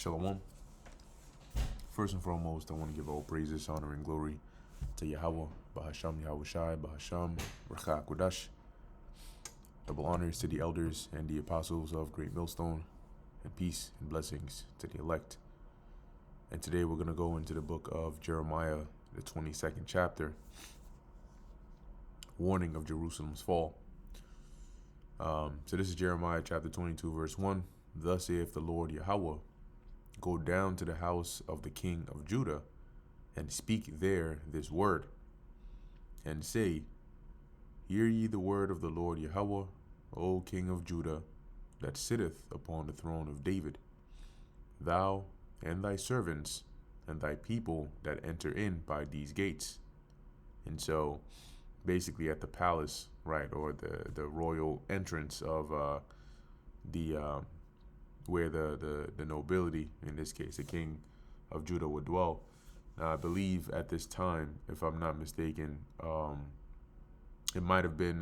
Shalom. First and foremost, I want to give all praises, honor, and glory to Yahweh, Bahasham Yahweh Shai, Bahasham, Rachak Kodash. Double honors to the elders and the apostles of Great Millstone, and peace and blessings to the elect. And today we're going to go into the book of Jeremiah, the 22nd chapter, warning of Jerusalem's fall. So this is Jeremiah chapter 22, verse 1. Thus saith the Lord Yahweh, go down to the house of the king of Judah, and speak there this word, and say, hear ye the word of the Lord Yahweh, O King of Judah, that sitteth upon the throne of David, thou and thy servants and thy people that enter in by these gates. And so basically at the palace, right, or the royal entrance of where the nobility, in this case the king of Judah, would dwell. Now, I believe at this time, if I'm not mistaken, it might have been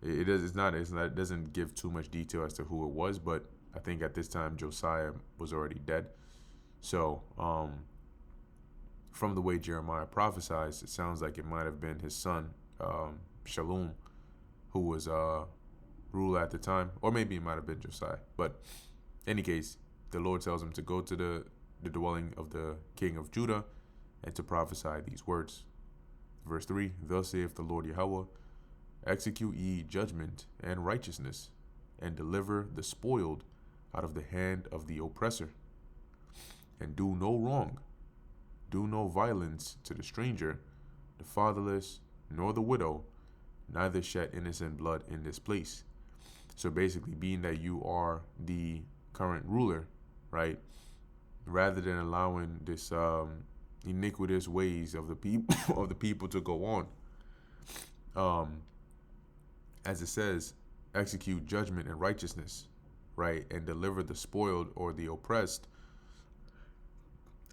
it doesn't give too much detail as to who it was, but I think at this time Josiah was already dead. So from the way Jeremiah prophesies, it sounds like it might have been his son Shalom, who was ruler at the time, or maybe it might have been Josiah. But in any case, the Lord tells him to go to the dwelling of the king of Judah and to prophesy these words. Verse 3, thus saith the Lord Yahweh, execute ye judgment and righteousness, and deliver the spoiled out of the hand of the oppressor, and do no wrong, do no violence to the stranger, the fatherless, nor the widow, neither shed innocent blood in this place. So basically, being that you are the current ruler, right, rather than allowing this iniquitous ways of the people to go on, as it says, execute judgment and righteousness, right, and deliver the spoiled or the oppressed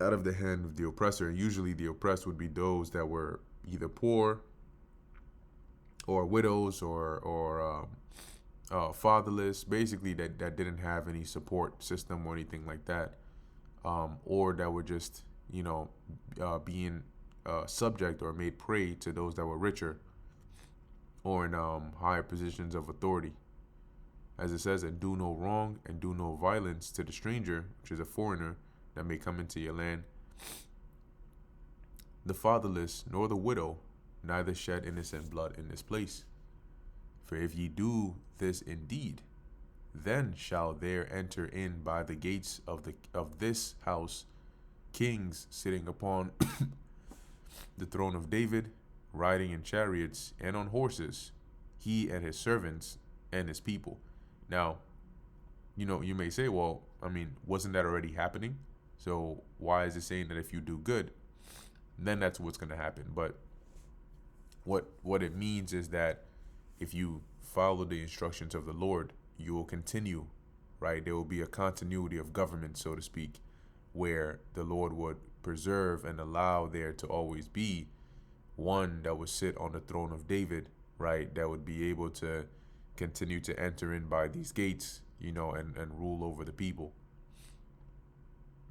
out of the hand of the oppressor. And usually the oppressed would be those that were either poor or widows or fatherless, basically that didn't have any support system or anything like that, or that were just being subject or made prey to those that were richer or in higher positions of authority. As it says, and do no wrong and do no violence to the stranger, which is a foreigner that may come into your land, the fatherless nor the widow, neither shed innocent blood in this place. For if ye do this indeed, then shall there enter in by the gates of this house kings sitting upon the throne of David, riding in chariots and on horses, he and his servants and his people. Now, you may say, well, I mean, wasn't that already happening? So why is it saying that if you do good, then that's what's going to happen? But what it means is that if you follow the instructions of the Lord, you will continue, right? There will be a continuity of government, so to speak, where the Lord would preserve and allow there to always be one that would sit on the throne of David, right? That would be able to continue to enter in by these gates, and rule over the people.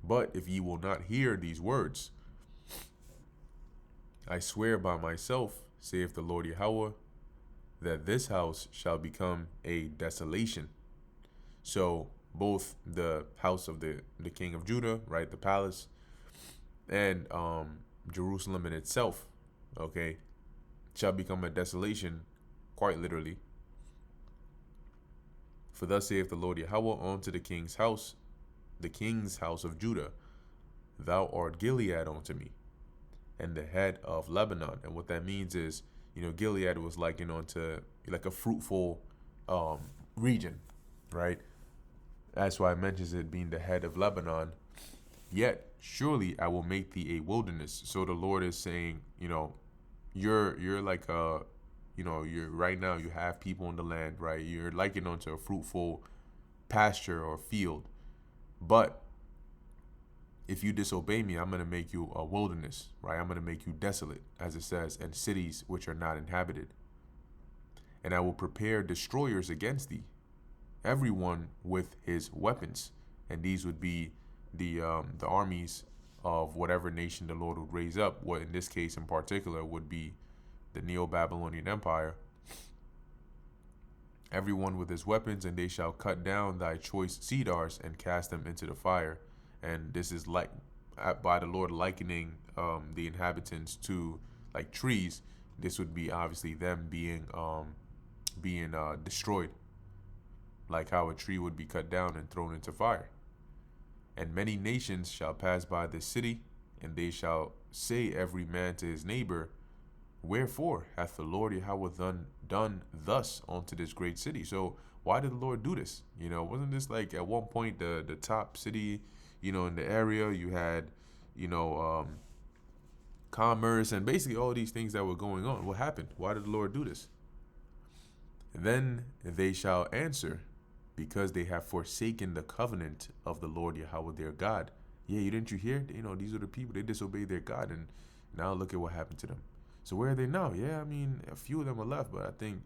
But if ye will not hear these words, I swear by myself, saith the Lord Yahweh, that this house shall become a desolation. So both the house of the king of Judah, right, the palace, and Jerusalem in itself, okay, shall become a desolation, quite literally. For thus saith the Lord Yahweh unto the king's house of Judah, thou art Gilead unto me, and the head of Lebanon. And what that means is, Gilead was likened unto like a fruitful region, right? That's why it mentions it being the head of Lebanon. Yet surely I will make thee a wilderness. So the Lord is saying, you're like you're right now, you have people in the land, right? You're likened unto a fruitful pasture or field. But if you disobey me, I'm going to make you a wilderness, right? I'm going to make you desolate, as it says, and cities which are not inhabited. And I will prepare destroyers against thee, everyone with his weapons. And these would be the armies of whatever nation the Lord would raise up. What in this case in particular would be the Neo-Babylonian Empire. Everyone with his weapons, and they shall cut down thy choice cedars and cast them into the fire. And this is like by the Lord likening the inhabitants to like trees. This would be obviously them being destroyed, like how a tree would be cut down and thrown into fire. And many nations shall pass by this city, and they shall say every man to his neighbor, wherefore hath the Lord Yahweh done thus unto this great city? So why did the Lord do this? Wasn't this like at one point the top city, in the area? You had, commerce and basically all these things that were going on. What happened? Why did the Lord do this? Then they shall answer, because they have forsaken the covenant of the Lord Yahweh their God. Yeah, didn't you hear? These are the people, they disobeyed their God, and now look at what happened to them. So where are they now? Yeah, I mean, a few of them are left, but I think,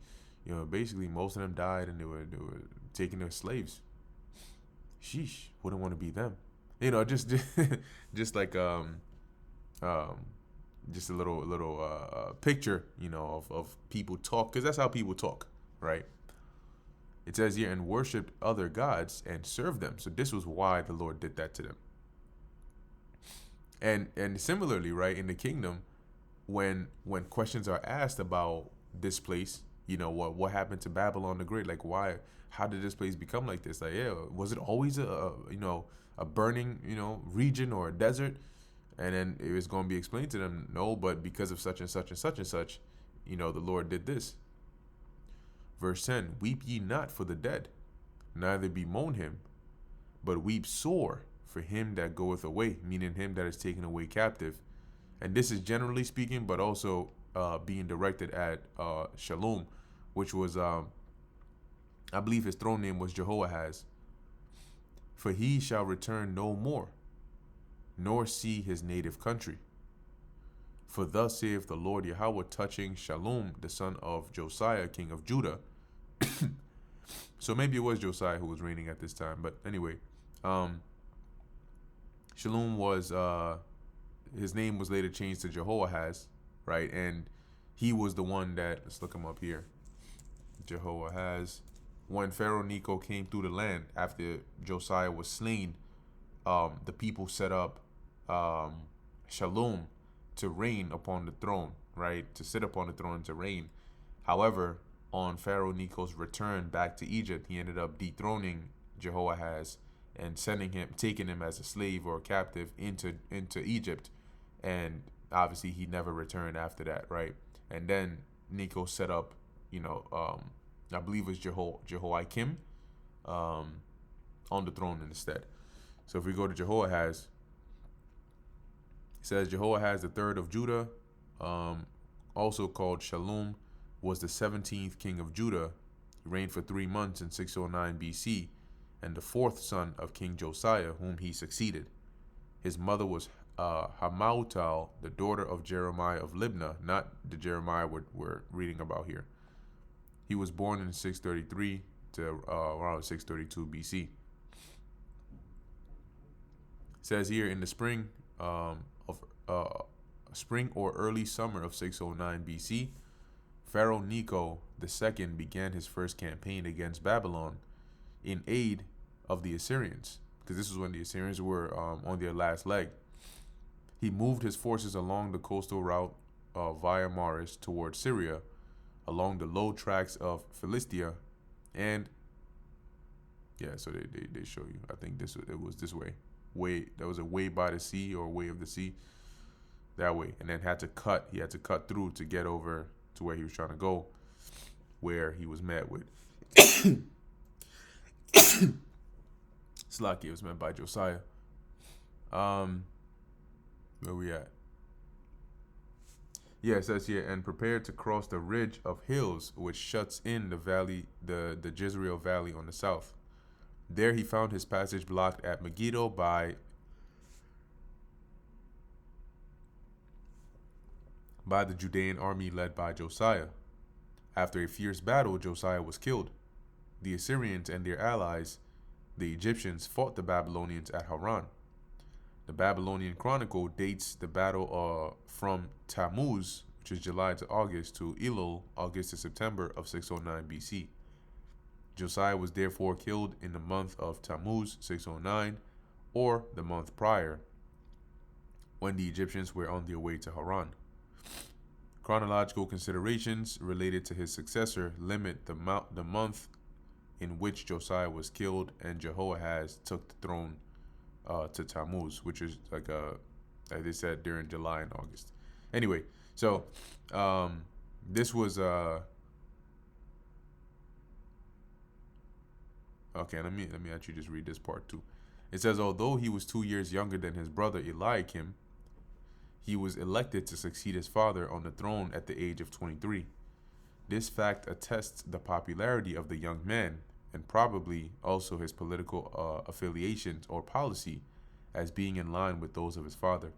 basically most of them died, and they were taken as slaves. Sheesh, wouldn't want to be them. Just like just a little picture, of people talk, because that's how people talk, right? It says here, and worshipped other gods and served them. So this was why the Lord did that to them. And similarly, right, in the kingdom, when questions are asked about this place, what happened to Babylon the Great? Like, how did this place become like this? Like, yeah, was it always a burning, region or a desert? And then it was going to be explained to them, no, but because of such and such and such and such, the Lord did this. Verse 10, weep ye not for the dead, neither bemoan him, but weep sore for him that goeth away, meaning him that is taken away captive. And this is generally speaking, but also being directed at Shalom, which was, I believe his throne name was Jehoahaz. For he shall return no more, nor see his native country. For thus saith the Lord Yahweh touching Shalom, the son of Josiah, king of Judah. So maybe it was Josiah who was reigning at this time. But anyway, Shalom was, his name was later changed to Jehoahaz, right? And he was the one that, let's look him up here. Jehoahaz. When Pharaoh Necho came through the land after Josiah was slain, the people set up Shalom to reign upon the throne, right? To sit upon the throne and to reign. However, on Pharaoh Necho's return back to Egypt, he ended up dethroning Jehoahaz and taking him as a slave or a captive into Egypt. And obviously he never returned after that, right? And then Necho set up, I believe it was Jehoiakim on the throne instead. So if we go to Jehoahaz, it says Jehoahaz the third of Judah, also called Shalom, was the 17th king of Judah. He reigned for 3 months in 609 BC, and the fourth son of King Josiah, whom he succeeded. His mother was Hamautal, the daughter of Jeremiah of Libnah, not the Jeremiah we're reading about here. He was born in 633 to around 632 BC. It says here, in the spring spring or early summer of 609 BC, Pharaoh Necho II began his first campaign against Babylon in aid of the Assyrians, because this was when the Assyrians were on their last leg. He moved his forces along the coastal route via Maris towards Syria, along the low tracts of Philistia, and so they show you. I think it was this way. There was a way by the sea, or way of the sea, that way, and then he had to cut through to get over to where he was trying to go, where he was met with Slakia was met by Josiah. Where we at? Yeah, it says here, and prepared to cross the ridge of hills which shuts in the valley, the Jezreel Valley on the south. There he found his passage blocked at Megiddo by the Judean army led by Josiah. After a fierce battle, Josiah was killed. The Assyrians and their allies, the Egyptians, fought the Babylonians at Haran. The Babylonian Chronicle dates the battle from Tammuz, which is July to August, to Elul, August to September of 609 BC. Josiah was therefore killed in the month of Tammuz, 609, or the month prior, when the Egyptians were on their way to Haran. Chronological considerations related to his successor limit the month in which Josiah was killed and Jehoahaz took the throne to Tammuz, which is like they said, during July and August. Anyway, so this was okay. Let me actually just read this part too. It says, although he was 2 years younger than his brother Eliakim, he was elected to succeed his father on the throne at the age of 23. This fact attests the popularity of the young man, and probably also his political affiliations or policy as being in line with those of his father.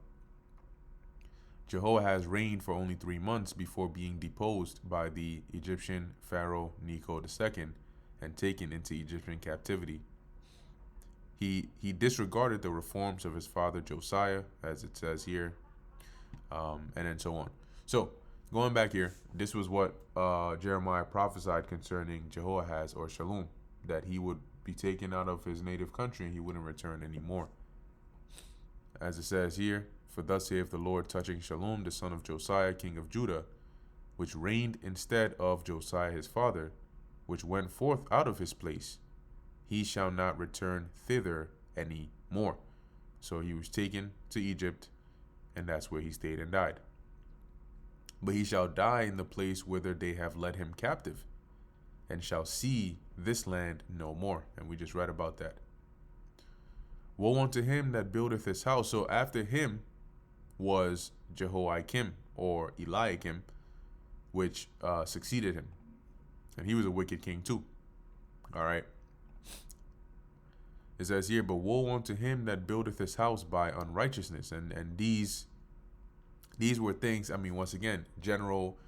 Jehoahaz reigned for only 3 months before being deposed by the Egyptian pharaoh Necho II and taken into Egyptian captivity. He disregarded the reforms of his father Josiah, as it says here, and then so on. So, going back here, this was what Jeremiah prophesied concerning Jehoahaz, or Shallum, that he would be taken out of his native country and he wouldn't return anymore. As it says here, for thus saith the Lord touching Shallum, the son of Josiah, king of Judah, which reigned instead of Josiah his father, which went forth out of his place, he shall not return thither any more. So he was taken to Egypt, and that's where he stayed and died. But he shall die in the place whither they have led him captive, and shall see this land no more. And we just read about that. Woe unto him that buildeth his house. So after him was Jehoiakim, or Eliakim, which succeeded him. And he was a wicked king too. All right. It says here, but woe unto him that buildeth his house by unrighteousness. And these were things, I mean, once again, general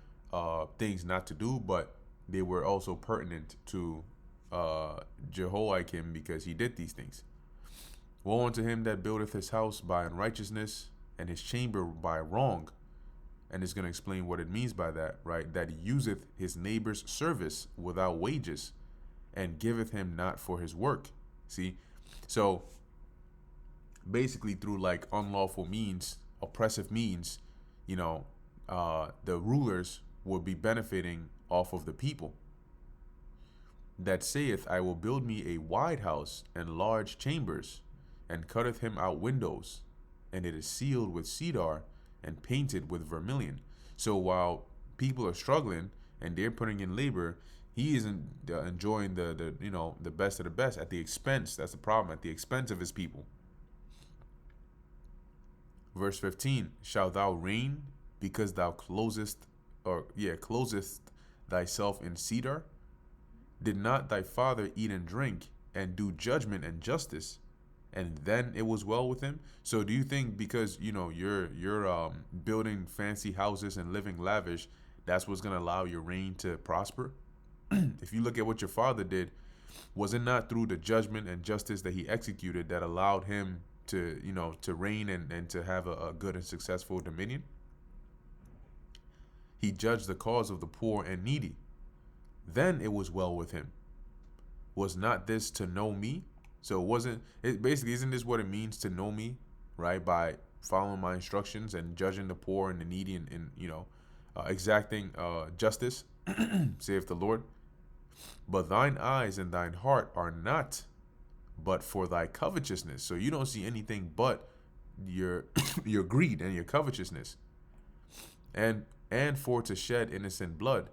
things not to do, but they were also pertinent to Jehoiakim because he did these things. Woe unto him that buildeth his house by unrighteousness, and his chamber by wrong. And it's going to explain what it means by that, right? That he useth his neighbor's service without wages, and giveth him not for his work. See? So basically, through like unlawful means, oppressive means, the rulers will be benefiting off of the people. That saith, I will build me a wide house and large chambers, and cutteth him out windows, and it is sealed with cedar and painted with vermilion. So while people are struggling and they're putting in labor, he isn't enjoying the best of the best at the expense. That's the problem, at the expense of his people. Verse 15, shalt thou reign because thou closest thyself in cedar? Did not thy father eat and drink and do judgment and justice, and then it was well with him? So do you think because you're building fancy houses and living lavish, that's what's going to allow your reign to prosper? If you look at what your father did, was it not through the judgment and justice that he executed that allowed him to reign and to have a good and successful dominion? He judged the cause of the poor and needy. Then it was well with him. Was not this to know me? So basically, isn't this what it means to know me, right? By following my instructions and judging the poor and the needy and exacting justice, saith the Lord. But thine eyes and thine heart are not but for thy covetousness. So you don't see anything but your your greed and your covetousness, and for to shed innocent blood,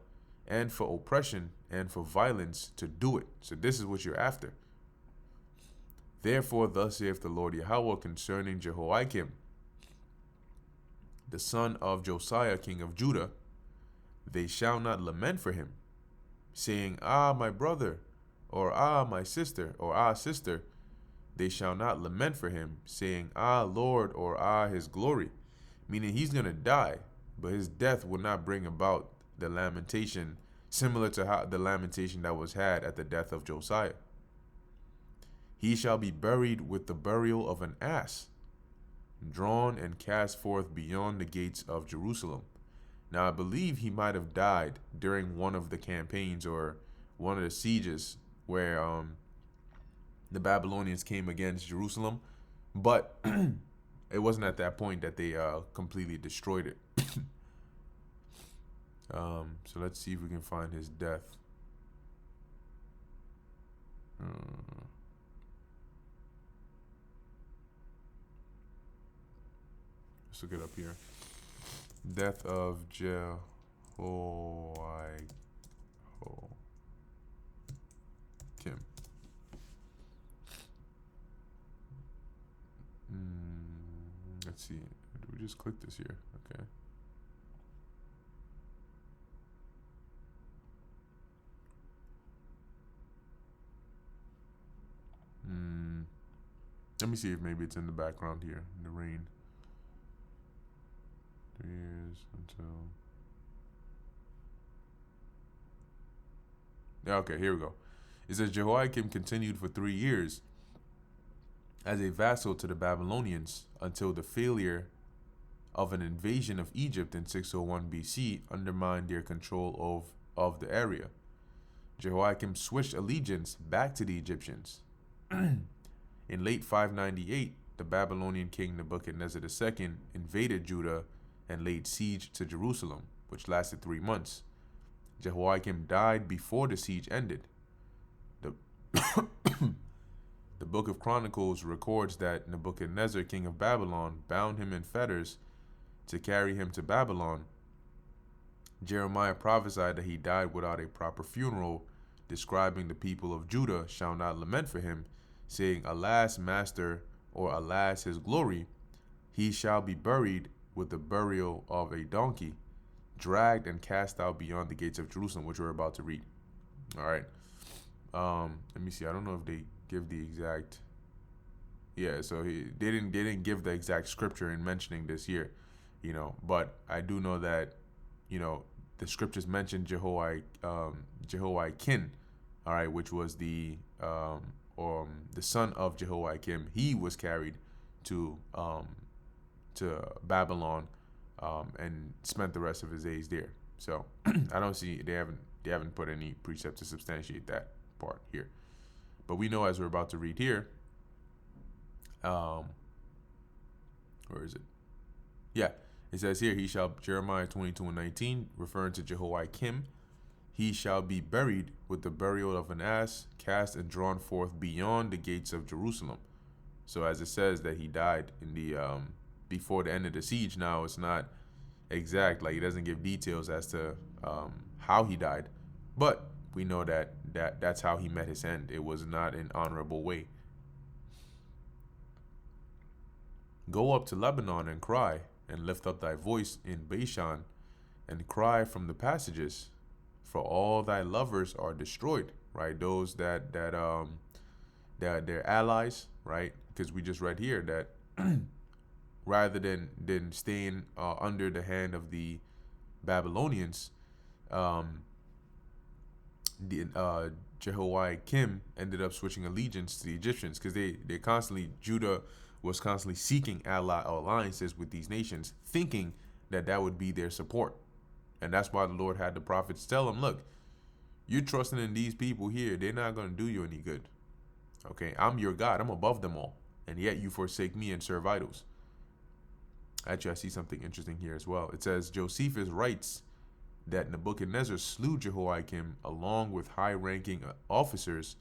and for oppression and for violence to do it. So this is what you're after. Therefore, thus saith the Lord Yahweh concerning Jehoiakim, the son of Josiah, king of Judah, they shall not lament for him, saying, Ah, my brother, or ah, my sister, or ah, sister. They shall not lament for him, saying, Ah, Lord, or ah, his glory. Meaning he's going to die, but his death will not bring about the lamentation similar to how the lamentation that was had at the death of Josiah. He shall be buried with the burial of an ass. drawn and cast forth beyond the gates of Jerusalem. Now, I believe he might have died during one of the campaigns or one of the sieges where the Babylonians came against Jerusalem, but it wasn't at that point that they completely destroyed it. So let's see if we can find his death. Let's look it up here. Death of Jehoiakim. Let's see. Do we just click this here? Okay. Let me see if maybe it's in the background here, in the rain. 3 years until... Yeah, okay, here we go. It says Jehoiakim continued for 3 years as a vassal to the Babylonians until the failure of an invasion of Egypt in 601 BC undermined their control of the area. Jehoiakim switched allegiance back to the Egyptians. In late 598, the Babylonian king Nebuchadnezzar II invaded Judah and laid siege to Jerusalem, which lasted 3 months. Jehoiakim died before the siege ended. The Book of Chronicles records that Nebuchadnezzar, king of Babylon, bound him in fetters to carry him to Babylon. Jeremiah prophesied that he died without a proper funeral, describing the people of Judah shall not lament for him, saying, Alas, master, or alas, his glory, he shall be buried with the burial of a donkey, dragged and cast out beyond the gates of Jerusalem, which we're about to read. All right. Let me see. I don't know if they give the exact. Yeah, so they didn't give the exact scripture in mentioning this here, but I do know that, the scriptures mention Jehoiakim, all right, which was the son of Jehoiakim. He was carried to Babylon, and spent the rest of his days there. So I don't see they haven't put any precept to substantiate that part here. But we know, as we're about to read here, where is it? Yeah, it says here, Jeremiah 22:19, referring to Jehoiakim, he shall be buried with the burial of an ass, cast and drawn forth beyond the gates of Jerusalem. So as it says that he died in the before the end of the siege. Now it's not exact, like he doesn't give details as to how he died, but we know that's how he met his end. It was not an honorable way. Go up to Lebanon and cry, and lift up thy voice in Bashan, and cry from the passages, for all thy lovers are destroyed. Right, those that they're allies, right? Because we just read here that rather than staying under the hand of the Babylonians, Jehoiakim ended up switching allegiance to the Egyptians, because Judah was constantly seeking alliances with these nations, thinking that would be their support. And that's why the Lord had the prophets tell him, look, you're trusting in these people here. They're not going to do you any good. Okay, I'm your God. I'm above them all. And yet you forsake me and serve idols. Actually, I see something interesting here as well. It says, Josephus writes that Nebuchadnezzar slew Jehoiakim along with high-ranking officers,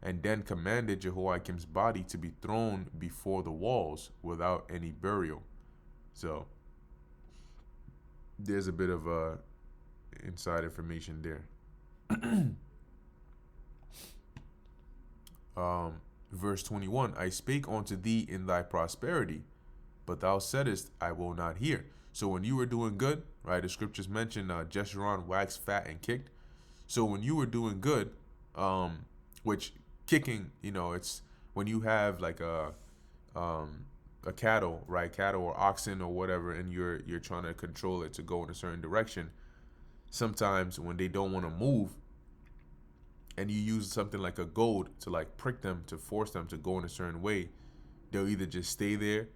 and then commanded Jehoiakim's body to be thrown before the walls without any burial. So there's a bit of inside information there. Verse 21, I spake unto thee in thy prosperity, but thou saidest, I will not hear. So when you were doing good, right, the scriptures mention Jeshurun waxed fat and kicked. So when you were doing good, which kicking, it's when you have like a cattle, right, cattle or oxen or whatever, and you're trying to control it to go in a certain direction. Sometimes when they don't want to move, and you use something like a goad to like prick them, to force them to go in a certain way, they'll either just stay there,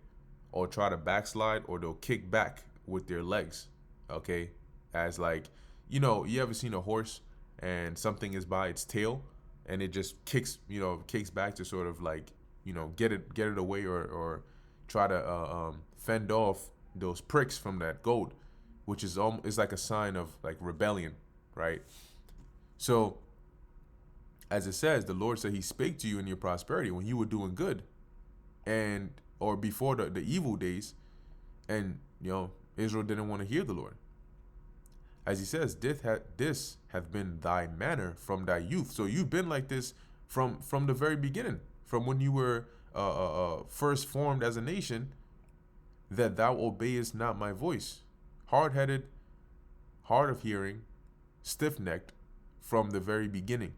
or try to backslide, or they'll kick back with their legs. Okay, as like, you ever seen a horse and something is by its tail and it just kicks back to sort of like, get it away, or try to fend off those pricks from that goat, which is like a sign of like rebellion, right? So as it says, the Lord said he spake to you in your prosperity when you were doing good, and or before the evil days, and Israel didn't want to hear the Lord. As he says, this have been thy manner from thy youth. So you've been like this from the very beginning, from when you were first formed as a nation, that thou obeyest not my voice. Hard-headed, hard of hearing, stiff-necked from the very beginning.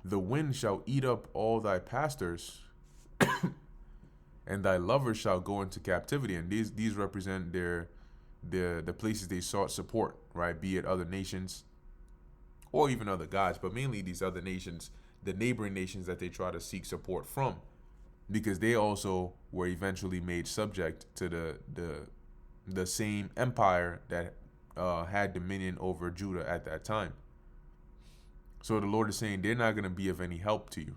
The wind shall eat up all thy pastors, and thy lovers shall go into captivity. And these represent the places they sought support, right? Be it other nations or even other gods, but mainly these other nations, the neighboring nations that they try to seek support from, because they also were eventually made subject to the same empire that had dominion over Judah at that time. So the Lord is saying they're not going to be of any help to you.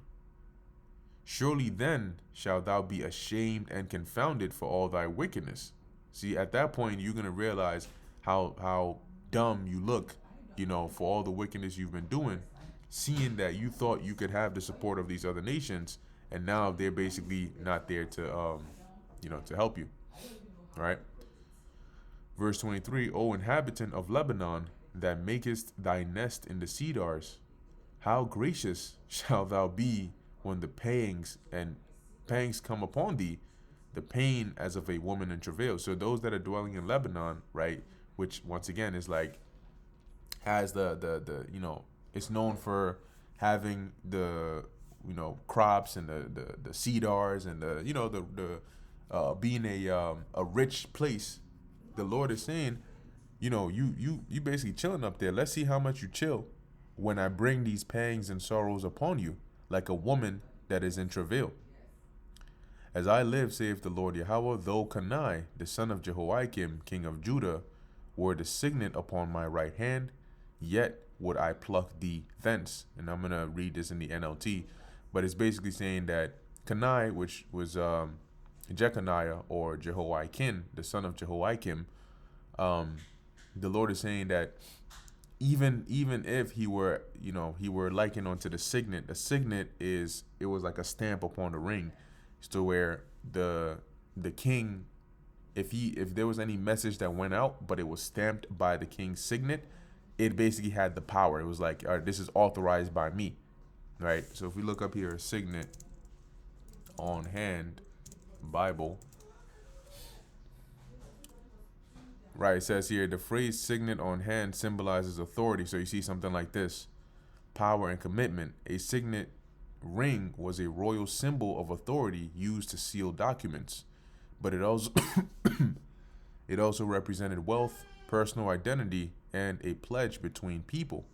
Surely then shalt thou be ashamed and confounded for all thy wickedness. See, at that point, you're going to realize how dumb you look, for all the wickedness you've been doing, seeing that you thought you could have the support of these other nations, and now they're basically not there to, to help you. All right. Verse 23, O inhabitant of Lebanon, that makest thy nest in the cedars, how gracious shalt thou be when the pangs come upon thee, the pain as of a woman in travail. So those that are dwelling in Lebanon, right, which once again is like, has the it's known for having the crops and the cedars and the being a rich place. The Lord is saying, you basically chilling up there. Let's see how much you chill when I bring these pangs and sorrows upon you, like a woman that is in travail. As I live, saith the Lord Yahweh, though Kanai, the son of Jehoiakim, king of Judah, were the signet upon my right hand, yet would I pluck thee thence. And I'm going to read this in the NLT, but it's basically saying that Kanai, which was Jeconiah or Jehoiakim, the son of Jehoiakim, the Lord is saying that even if he were likened unto the signet. The signet it was like a stamp upon the ring, to where the king, if there was any message that went out, but it was stamped by the king's signet, it basically had the power. It was like, all right, this is authorized by me, right? So if we look up here, signet on hand, Bible, right, it says here, the phrase signet on hand symbolizes authority. So you see something like this, power and commitment. A signet ring was a royal symbol of authority used to seal documents, but it also it also represented wealth, personal identity, and a pledge between people.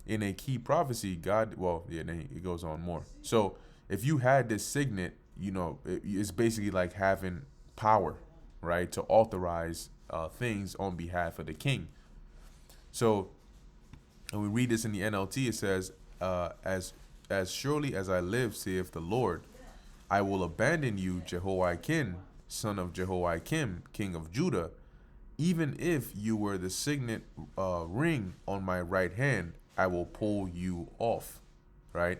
In a key prophecy, it goes on more. So if you had this signet, it's basically like having power, right, to authorize things on behalf of the king. So when we read this in the NLT, it says, as surely as I live, saith the Lord, I will abandon you, Jehoiakim, son of Jehoiakim, king of Judah, even if you were the signet ring on my right hand, I will pull you off, right?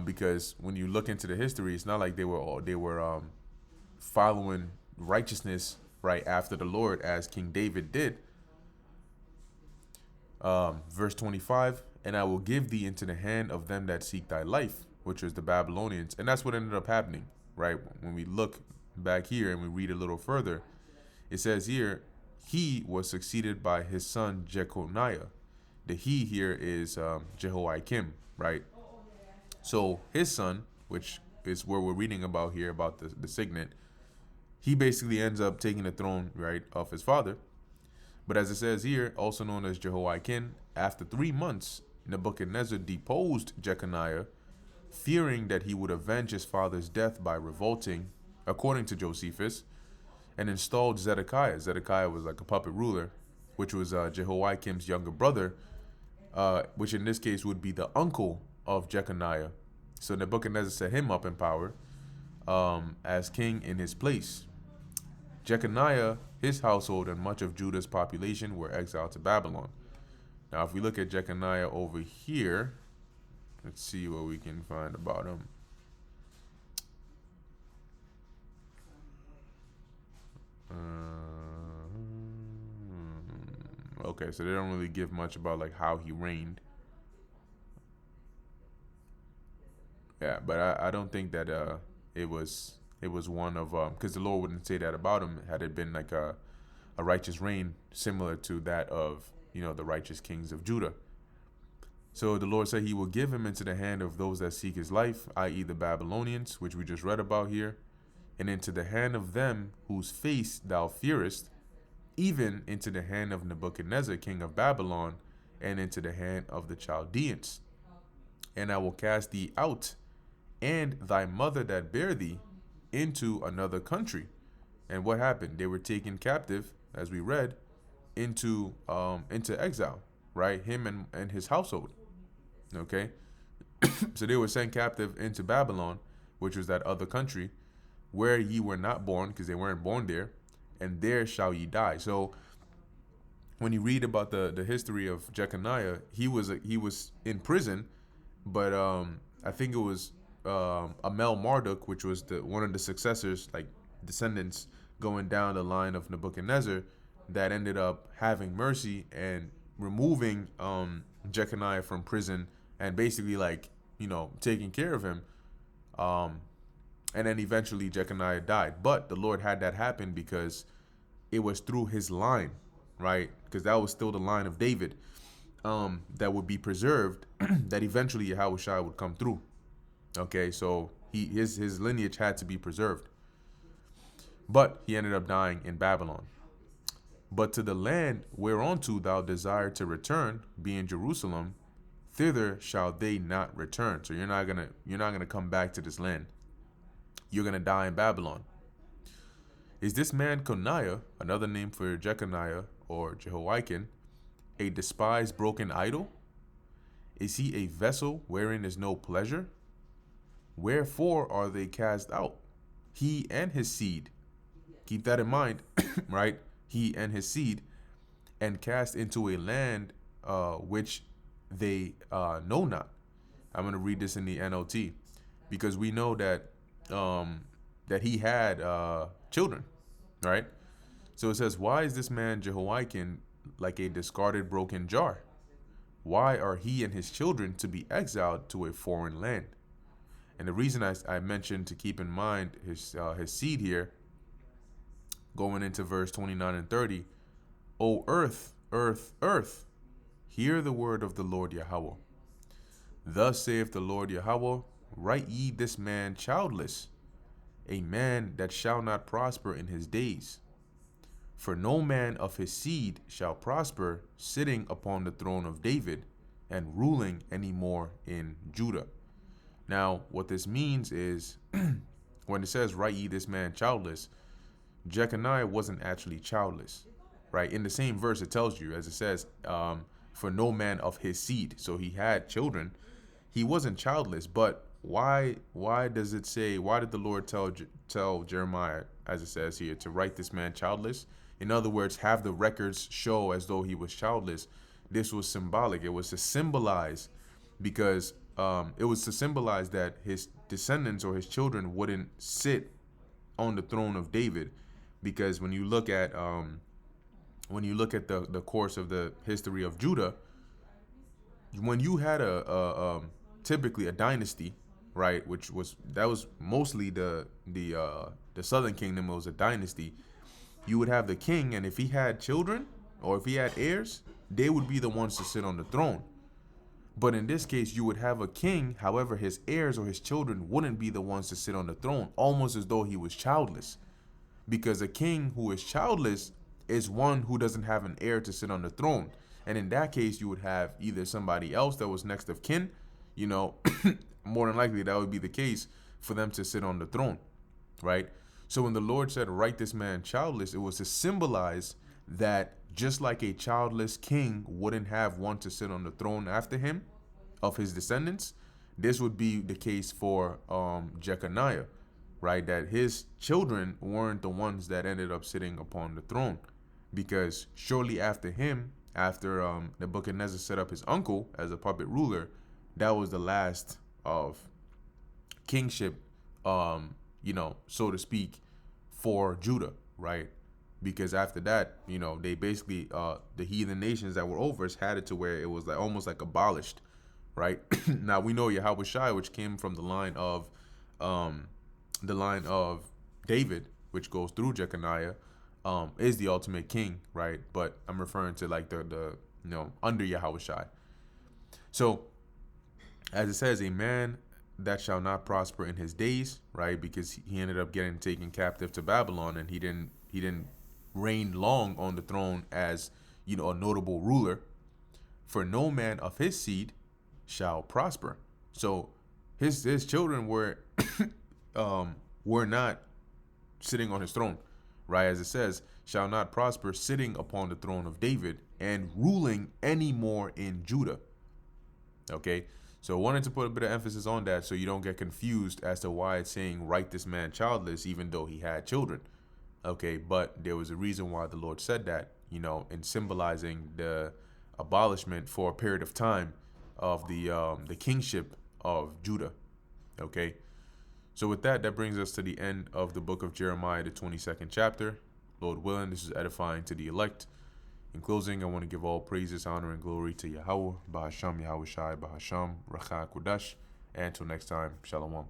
Because when you look into the history, it's not like they were following righteousness right after the Lord as King David did. Verse 25, and I will give thee into the hand of them that seek thy life, which is the Babylonians. And that's what ended up happening, right? When we look back here and we read a little further, it says here, he was succeeded by his son Jeconiah. The he here is Jehoiakim, right? So his son, which is where we're reading about here, about the signet, he basically ends up taking the throne, right, of his father. But as it says here, also known as Jehoiakim, after 3 months, Nebuchadnezzar deposed Jeconiah fearing that he would avenge his father's death by revolting, according to Josephus, and installed Zedekiah. Zedekiah was like a puppet ruler, which was Jehoiakim's younger brother, which in this case would be the uncle of Jeconiah. So Nebuchadnezzar set him up in power as king in his place. Jeconiah, his household, and much of Judah's population were exiled to Babylon. Now, if we look at Jeconiah over here, let's see what we can find about him. Okay, so they don't really give much about like how he reigned. Yeah, but I don't think that it was one of because the Lord wouldn't say that about him had it been like a righteous reign similar to that of the righteous kings of Judah. So the Lord said he will give him into the hand of those that seek his life, i.e. the Babylonians, which we just read about here, and into the hand of them whose face thou fearest, even into the hand of Nebuchadnezzar, king of Babylon, and into the hand of the Chaldeans. And I will cast thee out, and thy mother that bare thee, into another country. And what happened? They were taken captive, as we read, into exile, right? Him and his household. Okay? So they were sent captive into Babylon, which was that other country, where ye were not born, because they weren't born there, and there shall ye die. So when you read about the history of Jeconiah, he was in prison, but I think it was Amel Marduk, which was one of the successors, like descendants going down the line of Nebuchadnezzar, that ended up having mercy and removing Jeconiah from prison and basically taking care of him. And then eventually Jeconiah died. But the Lord had that happen because it was through his line, right? Because that was still the line of David that would be preserved, that eventually Yahushua would come through. Okay, so his lineage had to be preserved. But he ended up dying in Babylon. But to the land whereunto thou desire to return, being Jerusalem, thither shall they not return. So you're not gonna come back to this land. You're gonna die in Babylon. Is this man Coniah, another name for Jeconiah or Jehoiakim, a despised broken idol? Is he a vessel wherein is no pleasure? Wherefore are they cast out? He and his seed. Keep that in mind, right? He and his seed, and cast into a land which they know not. I'm going to read this in the NLT because we know that that he had children, right? So it says, why is this man Jehoiakim like a discarded broken jar? Why are he and his children to be exiled to a foreign land? And the reason I mentioned to keep in mind his seed here, going into verse 29 and 30, O earth, earth, earth, hear the word of the Lord Yahweh. Thus saith the Lord Yahweh, write ye this man childless, a man that shall not prosper in his days. For no man of his seed shall prosper, sitting upon the throne of David and ruling any more in Judah. Now, what this means is, when it says, write ye this man childless, Jeconiah wasn't actually childless, right? In the same verse, it tells you, as it says, for no man of his seed. So he had children. He wasn't childless, but why does it say, why did the Lord tell Jeremiah, as it says here, to write this man childless? In other words, have the records show as though he was childless. This was symbolic. It was to symbolize, because it was to symbolize that his descendants or his children wouldn't sit on the throne of David. Because when you look at the course of the history of Judah, when you had typically a dynasty, right, that was mostly the southern kingdom, was a dynasty. You would have the king, and if he had children or if he had heirs, they would be the ones to sit on the throne. But in this case, you would have a king, however, his heirs or his children wouldn't be the ones to sit on the throne, almost as though he was childless. Because a king who is childless is one who doesn't have an heir to sit on the throne. And in that case, you would have either somebody else that was next of kin, more than likely that would be the case for them to sit on the throne, right? So when the Lord said, "Write this man childless," it was to symbolize that just like a childless king wouldn't have one to sit on the throne after him of his descendants, this would be the case for Jeconiah, right? That his children weren't the ones that ended up sitting upon the throne, because shortly after him, after Nebuchadnezzar set up his uncle as a puppet ruler, that was the last of kingship, so to speak, for Judah, right? Because after that, they basically the heathen nations that were over us had it to where it was like almost like abolished, right? Now we know Yahweh Shai, which came from the line of David, which goes through Jeconiah, is the ultimate king, right? But I'm referring to like the under Yahweh Shai. So as it says, a man that shall not prosper in his days, right? Because he ended up getting taken captive to Babylon, and he didn't reign long on the throne as a notable ruler. For no man of his seed shall prosper. So his children were not sitting on his throne, right? As it says, shall not prosper sitting upon the throne of David and ruling any more in Judah. Okay, so I wanted to put a bit of emphasis on that so you don't get confused as to why it's saying write this man childless even though he had children. Okay, but there was a reason why the Lord said that, in symbolizing the abolishment for a period of time of the kingship of Judah. Okay, so with that brings us to the end of the book of Jeremiah, the 22nd chapter. Lord willing, this is edifying to the elect. In closing, I want to give all praises, honor, and glory to Yahweh, Bahasham, Yahweh Shai, Bahasham, Racha Kodash. And until next time, Shalom.